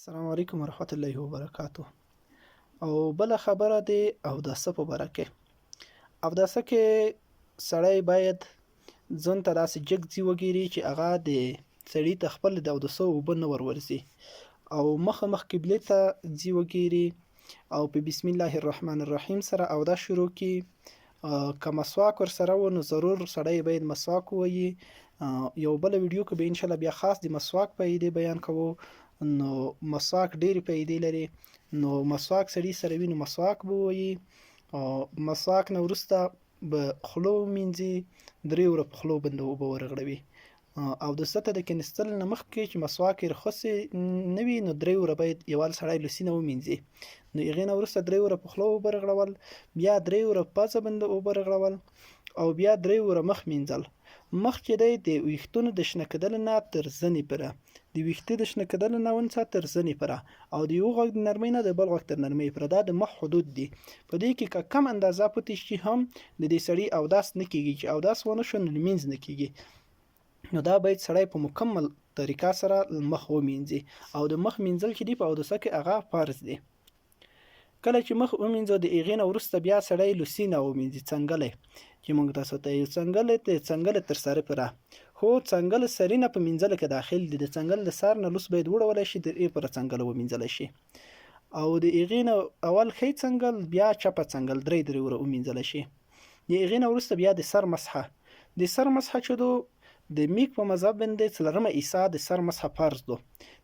السلام علیکم ورحمت الله وبرکاته. او بل خبره دی اوداسه په باره کې. اوداسه کې سړی باید ځان ته داسې جګ وګیري چې هغه د سړي ته خپل د اوداسه اوبه نه ورورځي او مخ قبلې ته ځي وګیري او په بسم الله الرحمن الرحیم سره اودس شروع کی. که مسواک ور سره و نو ضرور سړی باید مسواک ووهي. یو بل ویډیو کې به ان شاء الله بیا خاص د مسواک فائدې بیان کوو. نو مسواک ډېرې فائدې لري. نو مسواک سړي سره وي نو مسواک به ووهي. مسواک نه وروسته به خوله ومینځي، 3 وره په خوله باندې اوبه ورغړوي. اوداسه ته د کېناستلو نه مخکې چې مسواک یې رخصې نه وي نو 3 وره باید یوال سړی لوسینه ومینځي. نو هغې نه وروسته 3 وره په خوله اوبه رغړول، بیا 3 وره په پزه باندې اوبه رغړول او بیا 3 وره مخ مینځل. مخ چې دی د ویښتونو د شنه کېدلو نه تر زنې پوره، د ویښته د شنه کېدلو نه ونڅه تر زنې پوره، او د یو غوږ د نرمۍ نه د بل غوږ تر نرمۍ پوره. دا د مخ حدود دي. په دې کې که کم اندازه پټې شي هم د دې سړي اودس نه کېږي. چې اودس ونه شو نو لمونځ نه کېږي. نو دا باید سړی په مکمل طریقه سره مخ ومینځي او د مخ مینځل چې دی په اوداسه کې هغه فرض دی. کله چې مخ ومینځو د هغې نه وروسته بیا سړی لوسینه ومینځي، څنګلی چې موږ تاسو ته یو څنګله تر سره پوره. خو څنګل سري نه په مینځلو کې داخل دي. د څنګل د سر نه لوس باید وړولی شي، د ای پوره څنګله ومینځلی شي او د هغې نه اول ښی څنګل بیا چپه څنګل 3 وره ومینځلی شي. د هغې نه وروسته بیا د سر مسحه چې دو د میک په مذهب باندې 4مه عیسا د سر مسحه فرض دو.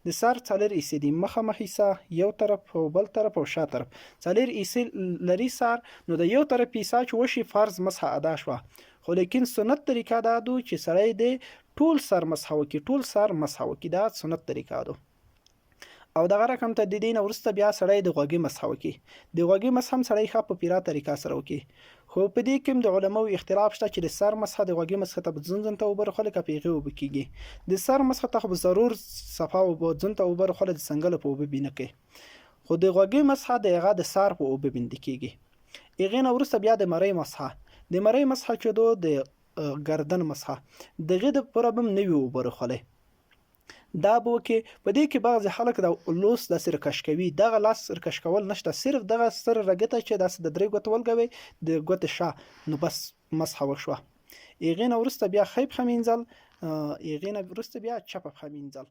د سر 4 عیسې دي، مخامخ عیسا یو طرف او بل طرف او شا طرف 4 عیسې لري سر. نو د یو طرف عیسا چې وشي فرض مسحه ادا شوه. خو لیکن سنت طریقه دا دو چې سړی د ټول سر مسحه وکړي. دا سنت طریقه دو. او دغه رقم ته د دې نه وروسته بیا سړی د غوږې مسحه وکړي. د غوږې مسحه هم سړی ښه په پیره طریقه سره وکړي. خو په دې کې هم د علماو اختلاف شته چې د سر مسحه د غوږې مسحه ته به ځن ته اوبه رخولی که په هغې اوبه کېږي. د سر مسحه ته خو به ضرور صفا اوبه ځن ته اوبه رخولی، د څنګله په اوبه بې نه کوي. خو د غوږې مسحه د هغه د سر په اوبه باندې کېږي. هغې نه وروسته بیا د مرۍ مسحه چې دو د گردن مسحه، دغې دپاره به هم نوي اوبه رخولی. دا به وکړي. په دې کې بعضې خلک د لوس داسې رکش کوي. دغه لاس رکش کول نشته، صرف دغه ستره رګته چې داسې د 3 ګوتو ولګوئ د ګوتې شا، نو بس مسحه وشوه. هغې نه وروسته بیا ښی پښه مینځل، هغې نه وروسته بیا چپه پښه مینځل.